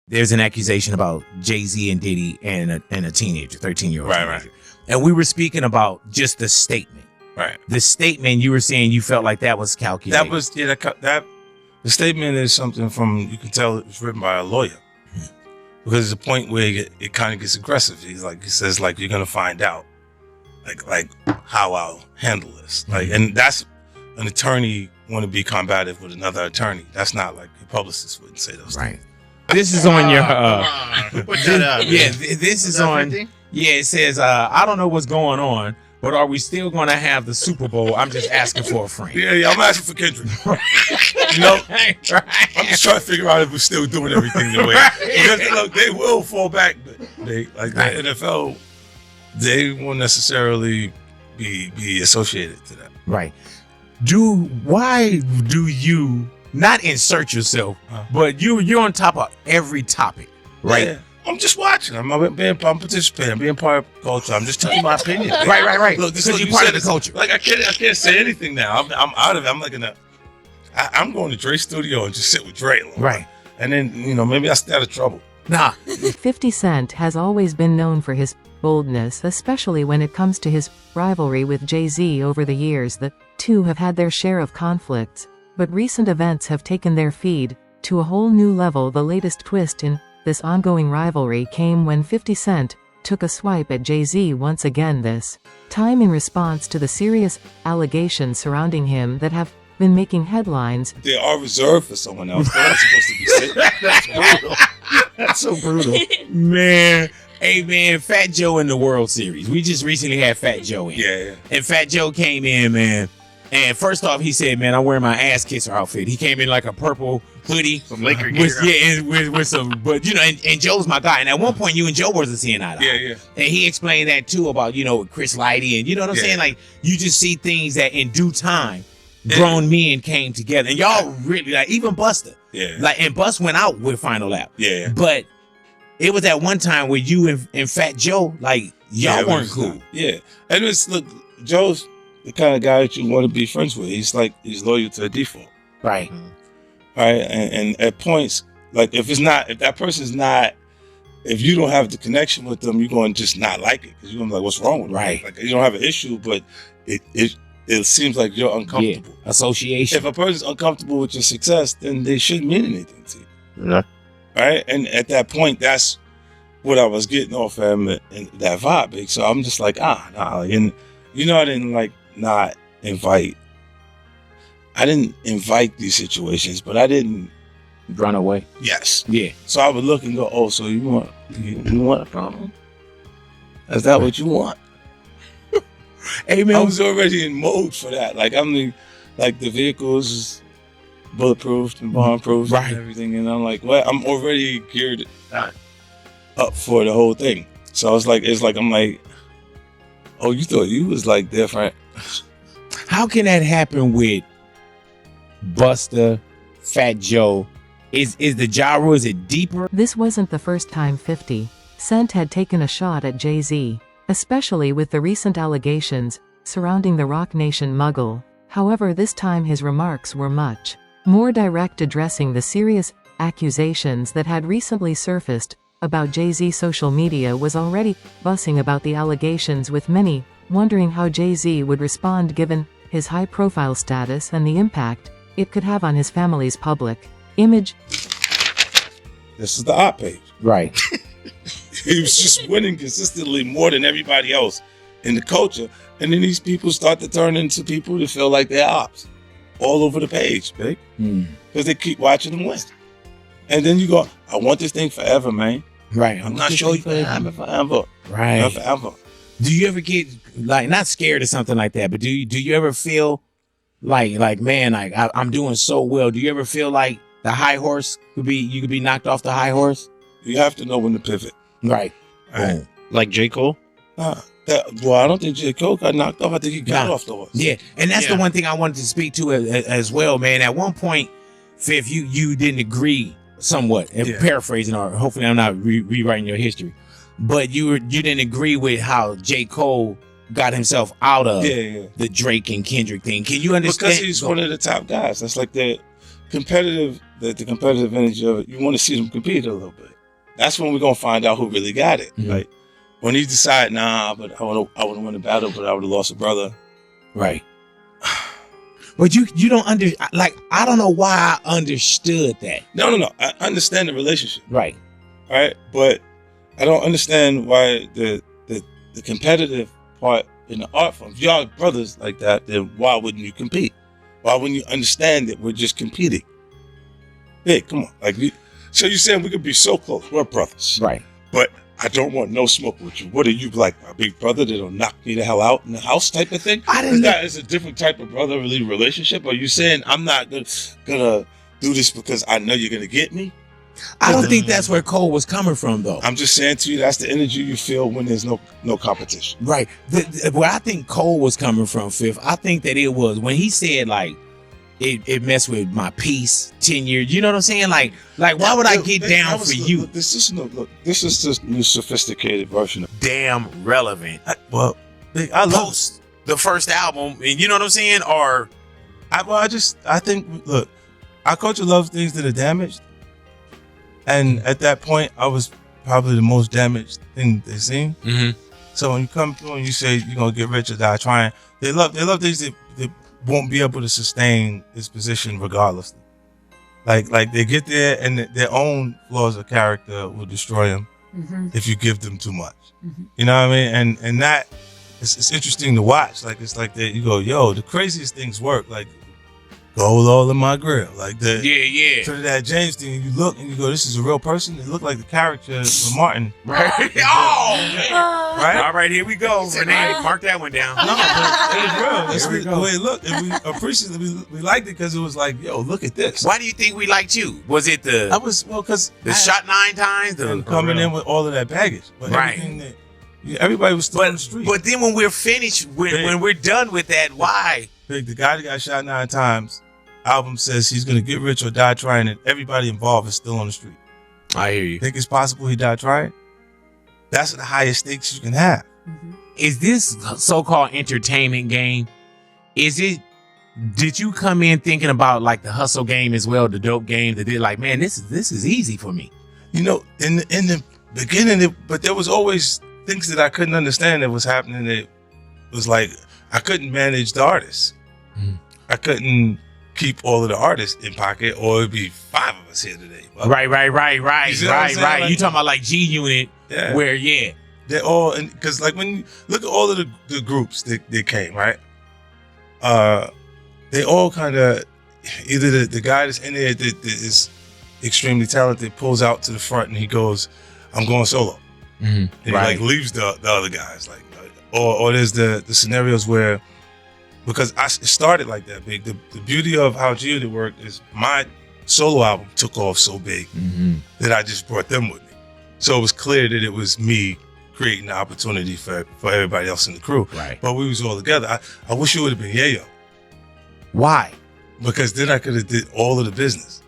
there's an accusation about Jay-Z and Diddy and a teenager, 13-year-old. Right. And we were speaking about just the statement. Right. The statement, you were saying you felt like that was calculated. That was, that the statement is something you can tell it was written by a lawyer. Because there's a point where it kind of gets aggressive. He says, you're going to find out, like how I'll handle this. And that's an attorney want to be combative with another attorney. That's not like your publicist wouldn't say those things. This is on your, Put that up. yeah, this is on, 50? yeah, it says, I don't know what's going on, but are we still going to have the Super Bowl? I'm just asking for a friend. Yeah, I'm asking for Kendrick. I'm just trying to figure out if we're still doing everything the way. Because look, they will fall back. But the NFL, they won't necessarily be associated to that. Right. Why do you not insert yourself, but you're on top of every topic, right? Yeah. I'm just watching. I'm participating. I'm being part of culture. I'm just telling you my opinion. Right. Look, this Because is you're part of the culture. Like I can't say anything now. I'm out of it. I'm like I'm going to Dre's studio and just sit with Dre. Right. And then maybe I stay out of trouble. Nah. 50 Cent has always been known for his boldness, especially when it comes to his rivalry with Jay-Z. Over the years, the two have had their share of conflicts, but recent events have taken their feud to a whole new level. The latest twist in this ongoing rivalry came when 50 Cent took a swipe at Jay-Z once again, this time in response to the serious allegations surrounding him that have been making headlines. They are reserved for someone else. They're not supposed to be sitting. That's brutal. That's so brutal. Man. Hey, man, Fat Joe in the World Series. We just recently had Fat Joe in. Yeah. And Fat Joe came in, man. And first off, he said, man, I'm wearing my ass kisser outfit. He came in like a purple hoodie. Some Laker gear. With some, but and Joe's my guy. And at one point, you and Joe wasn't seeing eye to eye. Yeah. And he explained that too about, Chris Lighty. And you know what I'm saying? Like, you just see things that in due time, grown men came together. And y'all really, like, even Buster. Yeah. Like, and Bust went out with Final Lap. Yeah. But it was that one time where you and Fat Joe, like, y'all weren't cool. Yeah. And look, Joe's the kind of guy that you want to be friends with. He's loyal to a default. Right. Right. And at points, like if that person's not, if you don't have the connection with them, you're going to just not like it. Because you're going to be like, what's wrong with them? Right. Like you don't have an issue, but it seems like you're uncomfortable. Yeah. Association. If a person's uncomfortable with your success, then they shouldn't mean anything to you. Yeah. Right. And at that point, that's what I was getting off of him and that vibe. Big. So I'm just like, nah. And I didn't not invite. I didn't invite these situations, but I didn't run away. Yes. Yeah. So I would look and go, oh, so you want a problem? Is that what you want? Hey, man. I was already in mode for that. Like the vehicles is bulletproof and bomb-proof and everything. And I'm like, well, I'm already geared up for the whole thing. So it's like, I'm like, oh, you thought you was like different. How can that happen with Buster, Fat Joe? Is the gyro, is it deeper? This wasn't the first time 50 Cent had taken a shot at Jay-Z, especially with the recent allegations surrounding the Roc Nation Muggle. However, this time his remarks were much more direct, addressing the serious accusations that had recently surfaced about Jay-Z. Social media was already buzzing about the allegations, with many wondering how Jay-Z would respond given his high-profile status and the impact it could have on his family's public image. This is the op page. Right. He was just winning consistently more than everybody else in the culture. And then these people start to turn into people that feel like they're ops all over the page, big. Because they keep watching them win. And then you go, I want this thing forever, man. Right. I'm not sure you can have it forever. Right. Not forever. Do you ever get not scared or something like that, but do you ever feel like man, like I'm doing so well? Do you ever feel like the high horse you could be knocked off the high horse? You have to know when to pivot. Right. Right. Like J. Cole? I don't think J. Cole got knocked off. I think he got off the horse. Yeah. And that's the one thing I wanted to speak to as well, man. At one point, Fifth, you didn't agree somewhat, and paraphrasing, or hopefully I'm not rewriting your history, but you didn't agree with how J. Cole got himself out of the Drake and Kendrick thing. Can you understand? Because he's one of the top guys. That's like the competitive energy of it, you want to see them compete a little bit. That's when we're gonna find out who really got it. Mhm. Like when you decide, nah, but I want to win a battle, but I would have lost a brother. Right. But you don't I don't know why I understood that. No. I understand the relationship, Right. right? But I don't understand why the competitive part in the art form. If y'all brothers like that, then why wouldn't you compete? Why wouldn't you understand that we're just competing? Hey, come on. So you're saying we could be so close. We're brothers. Right. But I don't want no smoke with you. What are you, like my big brother that'll knock me the hell out in the house type of thing? I didn't know. That is a different type of brotherly relationship. Are you saying I'm not gonna do this because I know you're gonna get me? I don't think that's where Cole was coming from, though. I'm just saying to you, that's the energy you feel when there's no competition. Right. Where I think Cole was coming from, Fifth, I think that it was when he said, like, it messed with my peace, tenure. You know what I'm saying? Like why would I get down for you? Look, this is this new sophisticated version of Damn relevant. I love Post the first album, and you know what I'm saying? Or I think, look, our culture loves things that are damaged. And at that point, I was probably the most damaged thing they've seen. Mhm. So when you come through and you say you're going to get rich or die trying, they love things that won't be able to sustain this position regardless. Like they get there and their own flaws of character will destroy them if you give them too much. You know what I mean? And that, it's interesting to watch. Like, it's like that you go, yo, the craziest things work. Like, gold all in my grill. Like yeah. Trinidad James thing, you look and you go, this is a real person. It looked like the character from Martin. Right. Oh, man. Right? All right, here we go. Renee, mark that one down. No, but it was real. That's Here we the go. way it looked. And we appreciated it. We liked it because it was like, yo, look at this. Why do you think we liked you? Was it Because the shot 9 times? and coming in with all of that baggage. But Right. everything that, everybody was still on the street. But then when we're finished, when we're done with that, why? Big, the guy that got shot 9 times, album says he's going to get rich or die trying, and everybody involved is still on the street. I hear you. Think it's possible he died trying? That's the highest stakes you can have. Is this so-called entertainment game? Did you come in thinking about like the hustle game as well, the dope game, that they're like, man, this is easy for me? You know, in the beginning, but there was always things that I couldn't understand that was happening. That was like, I couldn't manage the artists. I couldn't keep all of the artists in pocket, or it'd be 5 of us here today. But Right. You see what I'm saying? Like, You talking about like G Unit, Yeah. where they're all, and because like when you look at all of the groups that came, right? They all kind of, either the guy that's in there that is extremely talented pulls out to the front and he goes, I'm going solo. And he like leaves the other guys, like, or there's the scenarios where, because it started like that big. The beauty of how G Unit worked is my solo album took off so big that I just brought them with me. So it was clear that it was me creating the opportunity for everybody else in the crew. Right. But we was all together. I wish it would have been Yayo, Why? because then I could have did all of the business.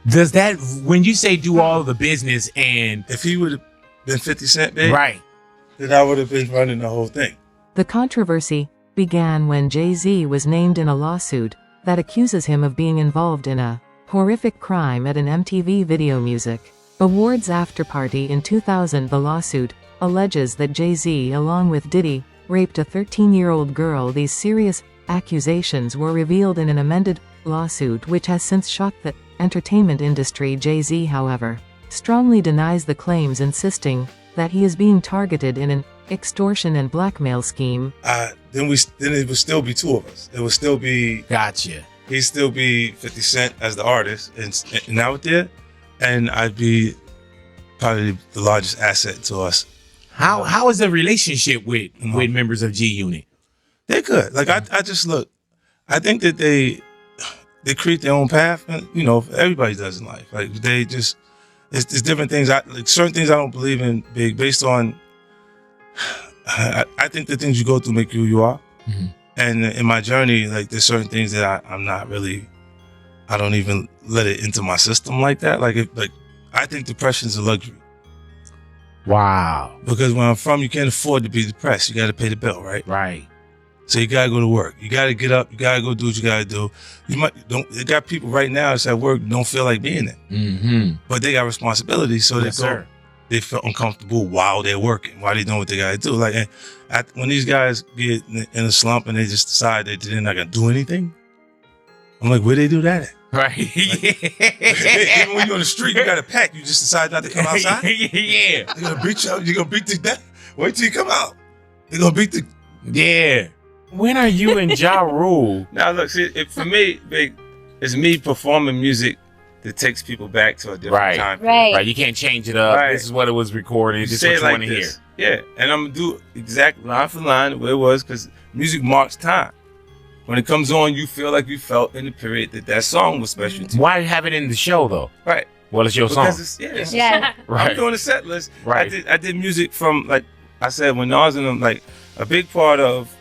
Does that, when you say do all of the business and If he would have been 50 Cent big, right, then I would have been running the whole thing. The controversy began when Jay-Z was named in a lawsuit that accuses him of being involved in a horrific crime at an MTV Video Music Awards after-party in 2000. The lawsuit alleges that Jay-Z, along with Diddy, raped a 13-year-old girl. These serious accusations were revealed in an amended lawsuit which has since shocked the entertainment industry. Jay-Z, however, strongly denies the claims, insisting that he is being targeted in an extortion and blackmail scheme. Then it would still be 2 of us. It would still be, gotcha. he'd still be 50 Cent as the artist and out there, and I'd be probably the largest asset to us. How is the relationship with members of G Unit? They're good. Like I just look, I think that they create their own path, and you know, everybody does in life. Like they just, it's different things. Like certain things I don't believe in big based on. I think the things you go through make you who you are. And in my journey, like there's certain things that I'm not really, I don't even let it into my system like that. Like I think depression is a luxury. Wow. Because where I'm from, you can't afford to be depressed. You got to pay the bill, right? Right. So you gotta go to work. You gotta get up. You gotta go do what you gotta do. You got people right now that's at work don't feel like being there, but they got responsibilities, so they feel uncomfortable while they're working, while they're doing what they gotta do. Like when these guys get in a slump and they just decide that they're not gonna do anything, I'm like, where they do that at? Right. Even when you're on the street, you got a pack. You just decide not to come outside. Yeah. They're gonna beat you up. You're gonna beat the death. Wait till you come out. They're gonna beat the. Yeah. When are you in Ja Rule? Now look, see, for me, Big, it's me performing music that takes people back to a different time. Right. You can't change it up. Right. This is what it was recorded. This is say what it you like want to hear. this. Yeah, and I'm gonna do exact line for line the way it was, because music marks time. When it comes on, you feel like you felt in the period that song was special to you. Why have it in the show though? Right. Well, it's your song. Because it's a song. Right. I'm doing a set list. Right. I did music from, like I said, when Nas and them, like a big part of,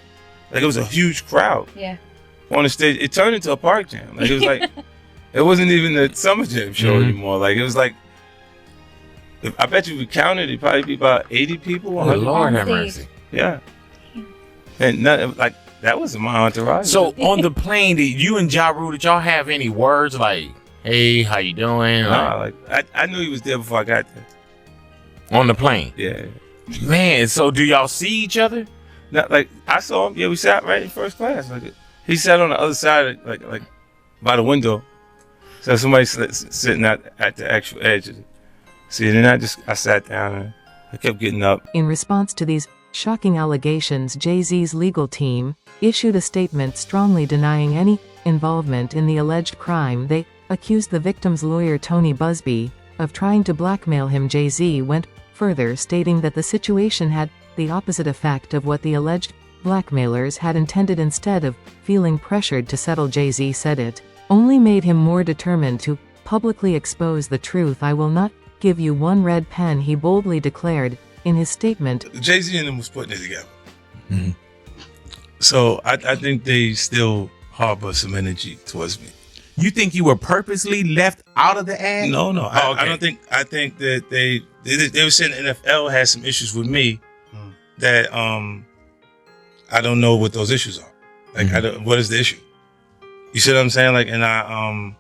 like it was a huge crowd. Yeah. On the stage, it turned into a park jam. Like it was like, it wasn't even the Summer Jam show anymore. Like it was like, I bet you if we counted, it'd probably be about 80 people. 100 Lord people. have mercy. Yeah. And nothing, like that wasn't my entourage. So on the plane, did you and Ja Rule, did y'all have any words like, hey, how you doing? Nah, like I knew he was there before I got there. On the plane? Yeah. Man, so do y'all see each other? Not like I saw him. Yeah, we sat right in first class. Like he sat on the other side, like by the window. So somebody sitting at the actual edge of it. See, and then I sat down and I kept getting up. In response to these shocking allegations, Jay-Z's legal team issued a statement strongly denying any involvement in the alleged crime. They accused the victim's lawyer, Tony Busby, of trying to blackmail him. Jay-Z went further, stating that the situation had the opposite effect of what the alleged blackmailers had intended. Instead of feeling pressured to settle, Jay-Z said it only made him more determined to publicly expose the truth. I will not give you one red pen, he boldly declared in his statement. Jay-Z and them was putting it together. So I think they still harbor some energy towards me. You think you were purposely left out of the ad? No. Oh, okay. I don't think. I think that they were saying the NFL had some issues with me that I don't know what those issues are. Like what is the issue? You see what I'm saying? Like, and I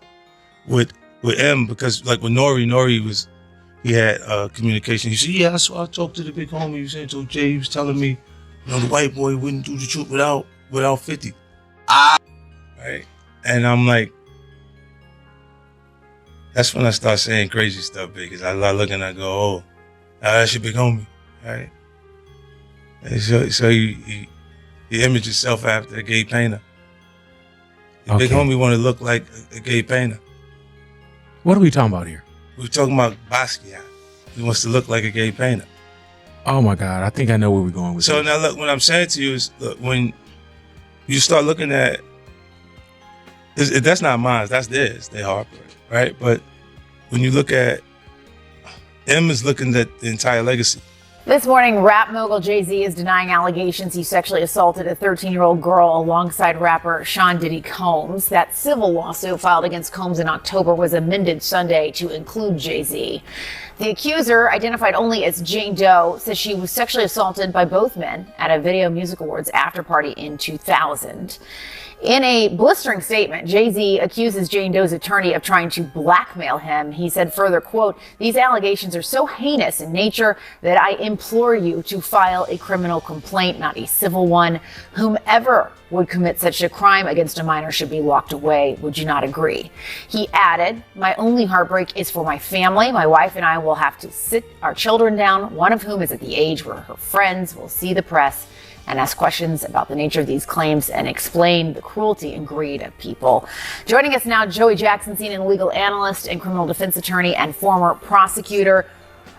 with M, because like with Nori he had communication. He said, yeah, I talked to the big homie. He said, so Jay, he was telling me, you know, the white boy wouldn't do the truth without 50. Right? And I'm like, that's when I start saying crazy stuff, because I look and I go, oh, that's your big homie, right? And so he imaged himself after a gay painter. The big homie want to look like a gay painter. What are we talking about here? We're talking about Basquiat. He wants to look like a gay painter. Oh my God, I think I know where we're going with So this. now look, what I'm saying to you is, look, when you start looking at, that's not mine, that's theirs, they Harper, right? But when you look at, M is looking at the entire legacy. This morning, rap mogul Jay-Z is denying allegations he sexually assaulted a 13-year-old girl alongside rapper Sean Diddy Combs. That civil lawsuit filed against Combs in October was amended Sunday to include Jay-Z. The accuser, identified only as Jane Doe, says she was sexually assaulted by both men at a Video Music Awards after party in 2000. In a blistering statement, Jay-Z accuses Jane Doe's attorney of trying to blackmail him. He said further, quote, these allegations are so heinous in nature that I implore you to file a criminal complaint, not a civil one. Whomever would commit such a crime against a minor should be locked away. Would you not agree? He added, my only heartbreak is for my family. My wife and I will have to sit our children down, one of whom is at the age where her friends will see the press and ask questions about the nature of these claims and explain the cruelty and greed of people. Joining us now, Joey Jackson, CNN legal analyst and criminal defense attorney and former prosecutor.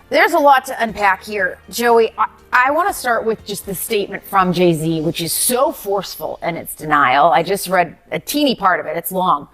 There's a lot to unpack here. Joey, I want to start with just the statement from Jay-Z, which is so forceful in its denial. I just read a teeny part of it. It's long.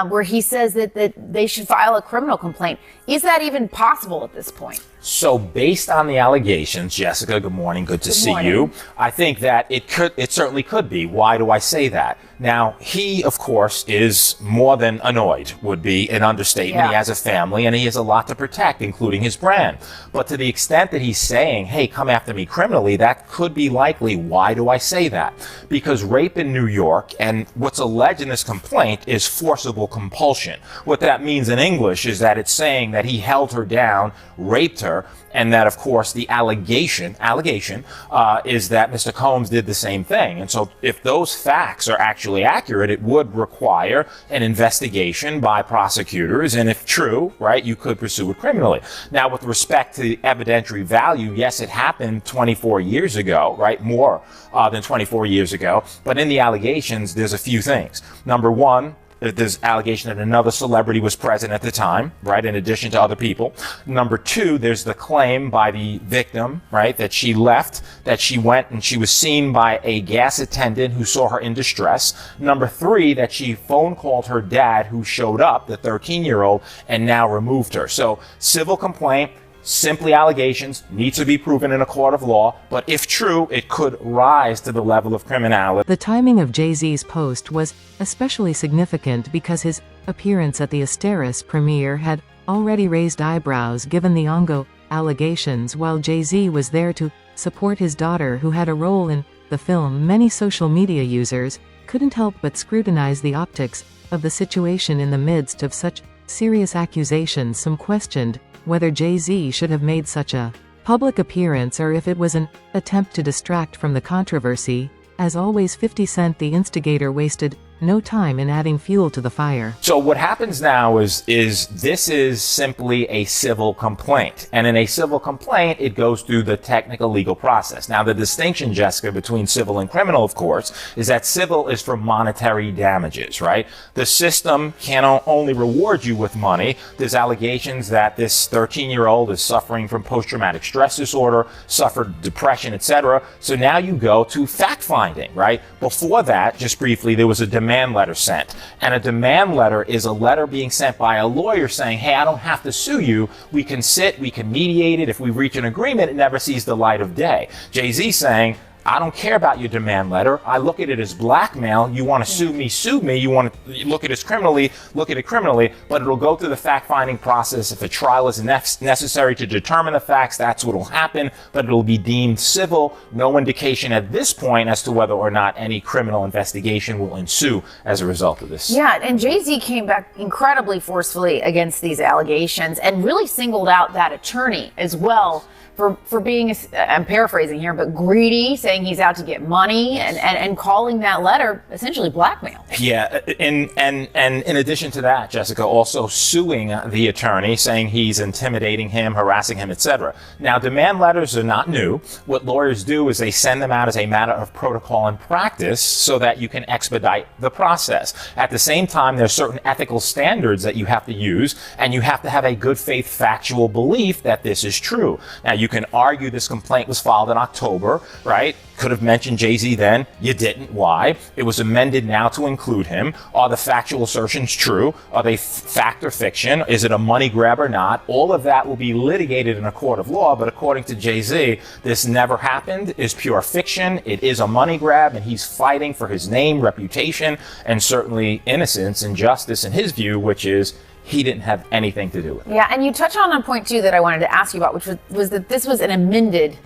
where he says that they should file a criminal complaint. Is that even possible at this point? So based on the allegations, Jessica, good morning, good to see you. I think that it certainly could be. Why do I say that? Now, he, of course, is more than annoyed, would be an understatement. Yeah. He has a family and he has a lot to protect, including his brand. But to the extent that he's saying, hey, come after me criminally, that could be likely. Why do I say that? Because rape in New York, and what's alleged in this complaint, is forcible compulsion. What that means in English is that it's saying that he held her down, raped her, and that, of course, the allegation is that Mr. Combs did the same thing. And so if those facts are actually accurate, it would require an investigation by prosecutors. And if true, right, you could pursue it criminally. Now, with respect to the evidentiary value, yes, it happened 24 years ago, right, more than 24 years ago. But in the allegations, there's a few things. Number one, there's allegation that another celebrity was present at the time, right, in addition to other people. Number two, there's the claim by the victim, right, that she left, that she went and she was seen by a gas attendant who saw her in distress. Number three, that she phone called her dad, who showed up, the 13-year-old, and now removed her. So civil complaint, simply allegations, need to be proven in a court of law, but if true, it could rise to the level of criminality. The timing of Jay-Z's post was especially significant because his appearance at the Asteris premiere had already raised eyebrows given the ongoing allegations. While Jay-Z was there to support his daughter, who had a role in the film, many social media users couldn't help but scrutinize the optics of the situation in the midst of such serious accusations. Some questioned whether Jay-Z should have made such a public appearance or if it was an attempt to distract from the controversy. As always, 50 Cent, the instigator, wasted no time in adding fuel to the fire. So what happens now is this is simply a civil complaint. And in a civil complaint, it goes through the technical legal process. Now, the distinction, Jessica, between civil and criminal, of course, is that civil is for monetary damages, right? The system can only reward you with money. There's allegations that this 13-year-old is suffering from post-traumatic stress disorder, suffered depression, etc. So now you go to fact-finding, right? Before that, just briefly, there was a demand letter sent. And a demand letter is a letter being sent by a lawyer saying, hey, I don't have to sue you. We can sit, we can mediate it. If we reach an agreement, it never sees the light of day. Jay-Z saying, I don't care about your demand letter. I look at it as blackmail. You want to sue me, sue me. You want to look at it criminally, look at it criminally, but it'll go through the fact-finding process. If a trial is necessary to determine the facts, that's what will happen, but it'll be deemed civil. No indication at this point as to whether or not any criminal investigation will ensue as a result of this. Yeah, and Jay-Z came back incredibly forcefully against these allegations and really singled out that attorney as well for being, I'm paraphrasing here, but greedy, saying he's out to get money, and calling that letter essentially blackmail. Yeah, and in addition to that, Jessica, also suing the attorney, saying he's intimidating him, harassing him, etc. Now, demand letters are not new. What lawyers do is they send them out as a matter of protocol and practice so that you can expedite the process. At the same time, there's certain ethical standards that you have to use, and you have to have a good faith factual belief that this is true. Now, you can argue this complaint was filed in October, right? Could have mentioned Jay-Z then. You didn't. Why? It was amended now to include him. Are the factual assertions true? Are they fact or fiction? Is it a money grab or not? All of that will be litigated in a court of law, but according to Jay-Z, this never happened, is pure fiction. It is a money grab, and he's fighting for his name, reputation, and certainly innocence and justice in his view, which is he didn't have anything to do with it. Yeah, and you touch on a point too that I wanted to ask you about, which was that this was an amendment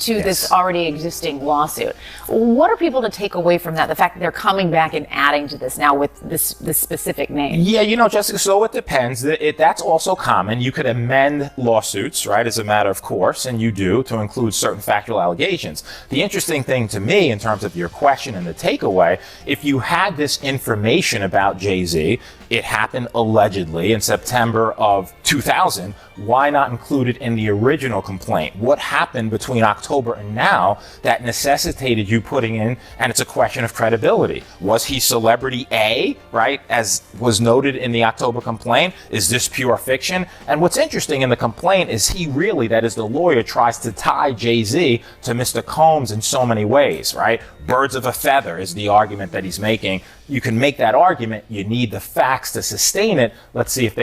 to this already existing lawsuit. What are people to take away from that? The fact that they're coming back and adding to this now with this specific name. Yeah, Jessica, so it depends. That's also common. You could amend lawsuits, right, as a matter of course, and you do, to include certain factual allegations. The interesting thing to me, in terms of your question and the takeaway, if you had this information about Jay-Z, It happened allegedly in September of 2000. Why not include it in the original complaint? What happened between October and now that necessitated you putting in, and it's a question of credibility. Was he celebrity A, right, as was noted in the October complaint? Is this pure fiction? And what's interesting in the complaint is he really, that is the lawyer, tries to tie Jay-Z to Mr. Combs in so many ways, right? Birds of a feather is the argument that he's making. You can make that argument. You need the facts to sustain it. Let's see if they